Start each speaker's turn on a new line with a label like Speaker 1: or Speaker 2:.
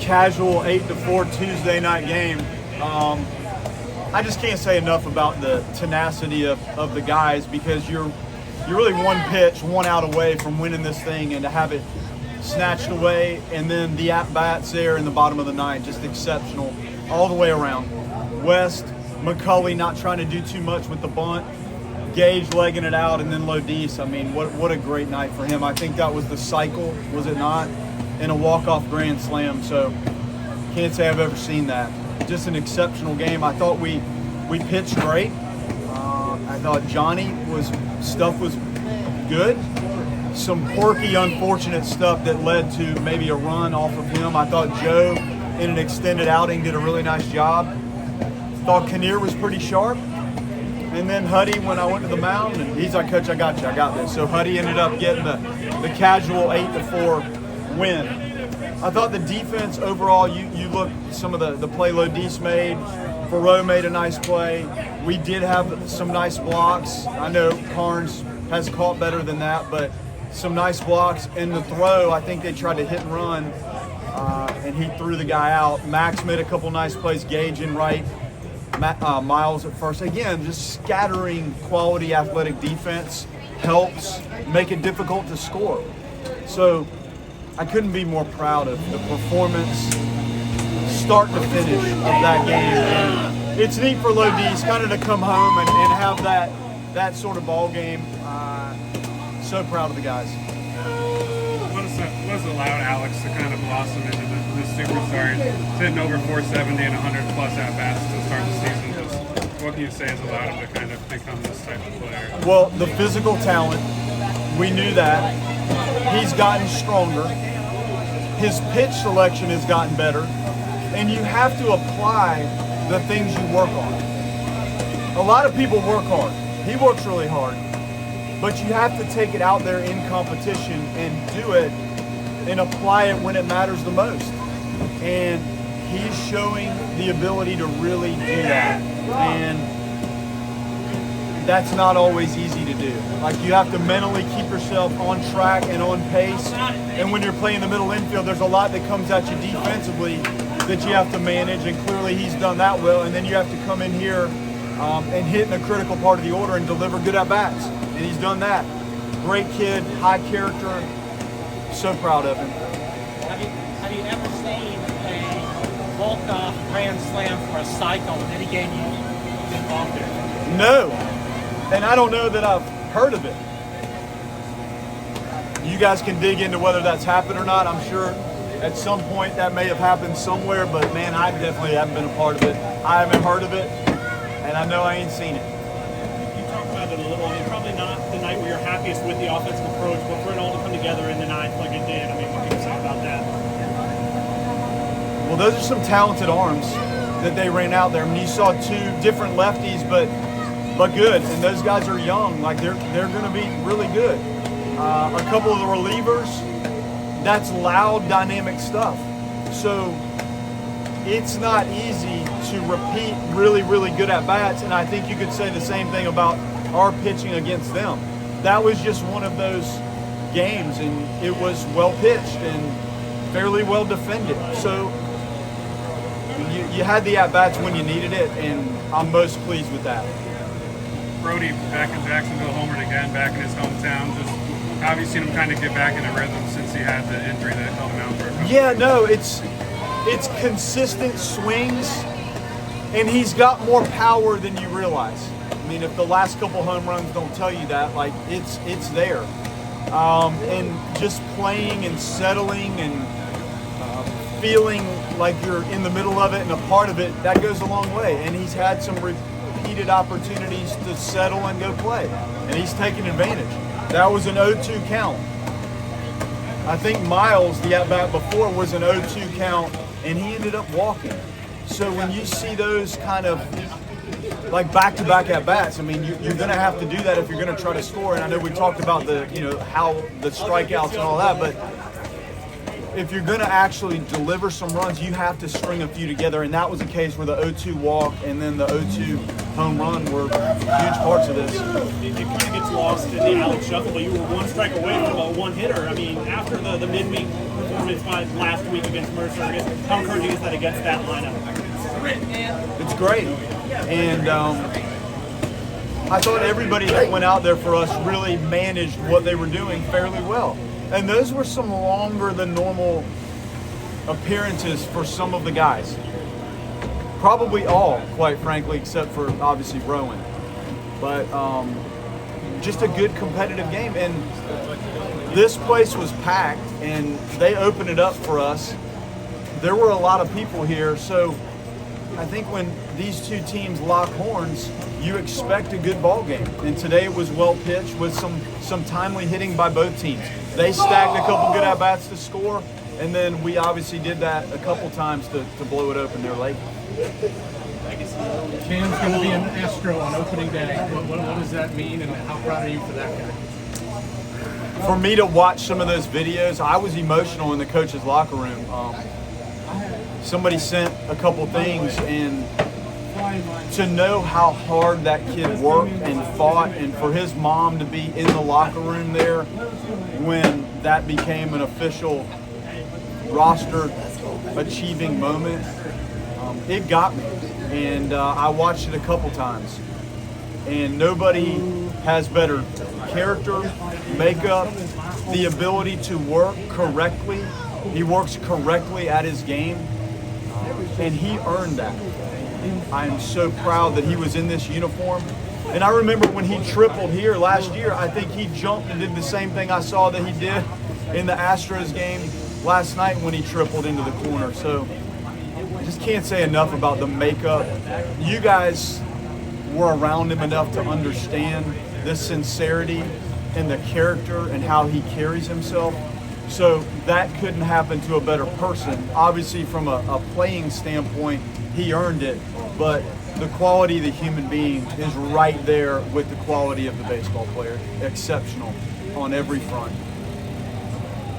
Speaker 1: casual 8-4 Tuesday night game. I just can't say enough about the tenacity of the guys, because you're really one pitch, one out away from winning this thing, and to have it snatched away, and then the at-bats there in the bottom of the ninth, just exceptional all the way around. West, McCulley not trying to do too much with the bunt, Gage legging it out, and then Lodis. I mean, what a great night for him. I think that was the cycle, was it not? In a walk-off grand slam, so can't say I've ever seen that. Just an exceptional game. I thought we pitched great. I thought Johnny stuff was good. Some quirky, unfortunate stuff that led to maybe a run off of him. I thought Joe, in an extended outing, did a really nice job. Thought Kinnear was pretty sharp. And then Huddy, when I went to the mound, and he's like, "Coach, I got you, I got this." So Huddy ended up getting the casual 8-4 win. I thought the defense overall, you look some of the play Lodis made, Farrow made a nice play. We did have some nice blocks. I know Carnes has caught better than that, but some nice blocks. In the throw, I think they tried to hit and run, and he threw the guy out. Max made a couple nice plays, Gage in right, Miles at first. Again, just scattering quality athletic defense helps make it difficult to score. So I couldn't be more proud of the performance, start to finish, of that game. And it's neat for Lodis kind of to come home and have that sort of ball game. So proud of the guys.
Speaker 2: What has allowed Alex to kind of blossom into the superstar, hitting over 470 and 100 plus at-bats to start the season? Just what can you say has allowed him to kind of become this type of player?
Speaker 1: Well, the physical talent, we knew that. He's gotten stronger. His pitch selection has gotten better. And you have to apply the things you work on. A lot of people work hard. He works really hard. But you have to take it out there in competition and do it and apply it when it matters the most. And he's showing the ability to really do that. And that's not always easy to do. Like, you have to mentally keep yourself on track and on pace. And when you're playing the middle infield, there's a lot that comes at you defensively that you have to manage, and clearly he's done that well. And then you have to come in here and hit in a critical part of the order and deliver good at-bats. And he's done that. Great kid, high character. So proud of him.
Speaker 3: Have you ever seen a walk-off grand slam for a cycle in any game you've been involved in?
Speaker 1: No. And I don't know that I've heard of it. You guys can dig into whether that's happened or not. I'm sure at some point that may have happened somewhere, but man, I definitely haven't been a part of it. I haven't heard of it, and I know I ain't seen it.
Speaker 4: You talked about it a little. I mean, probably not the night where you're happiest with the offensive approach, but for it all to come together in the ninth like it did, I mean, what can you say about that?
Speaker 1: Well, those are some talented arms that they ran out there. I mean, you saw two different lefties, but good, and those guys are young. Like, they're going to be really good. A couple of the relievers, that's loud, dynamic stuff. So it's not easy to repeat really, really good at-bats, and I think you could say the same thing about our pitching against them. That was just one of those games, and it was well pitched and fairly well defended. So you had the at-bats when you needed it, and I'm most pleased with that.
Speaker 2: Brody back in Jacksonville, homered again, back in his hometown. Just how have you seen him kind of get back into rhythm since he had the injury that held him out for a couple?
Speaker 1: Yeah, no, it's consistent swings, and he's got more power than you realize. I mean, if the last couple home runs don't tell you that, like, it's there. And just playing and settling and feeling like you're in the middle of it and a part of it, that goes a long way. And he's had some repeated opportunities to settle and go play, and he's taken advantage. That was an 0-2 count. I think Miles, the at-bat before, was an 0-2 count, and he ended up walking. So when you see those kind of like back-to-back at-bats, I mean, you're going to have to do that if you're going to try to score. And I know we talked about how the strikeouts and all that, but if you're going to actually deliver some runs, you have to string a few together, and that was the case where the 0-2 walk and then the 0-2 home run were huge parts of this.
Speaker 4: It kind of gets lost in the Alex shuffle, but you were one strike away from a one-hitter. I mean, after the midweek performance performance last week against Mercer? How encouraging is that against that lineup?
Speaker 1: It's great. And I thought everybody that went out there for us really managed what they were doing fairly well. And those were some longer than normal appearances for some of the guys. Probably all, quite frankly, except for obviously Rowan. But just a good competitive game. And this place was packed, and they opened it up for us. There were a lot of people here, so I think when these two teams lock horns, you expect a good ball game. And today it was well pitched with some timely hitting by both teams. They stacked a couple good at-bats to score, and then we obviously did that a couple times to blow it open there late.
Speaker 5: Cam's going to be an Astro on opening day. What does that mean, and how proud are you for that guy?
Speaker 1: For me to watch some of those videos, I was emotional in the coach's locker room. Somebody sent a couple things, and to know how hard that kid worked and fought, and for his mom to be in the locker room there when that became an official roster achieving moment, it got me. And I watched it a couple times, and nobody has better character, makeup, the ability to work correctly. He works correctly at his game, and he earned that. I'm so proud that he was in this uniform. And I remember when he tripled here last year, I think he jumped and did the same thing I saw that he did in the Astros game last night when he tripled into the corner. So I just can't say enough about the makeup. You guys were around him enough to understand the sincerity and the character and how he carries himself. So that couldn't happen to a better person. Obviously, from a playing standpoint, he earned it, but the quality of the human being is right there with the quality of the baseball player. Exceptional on every front.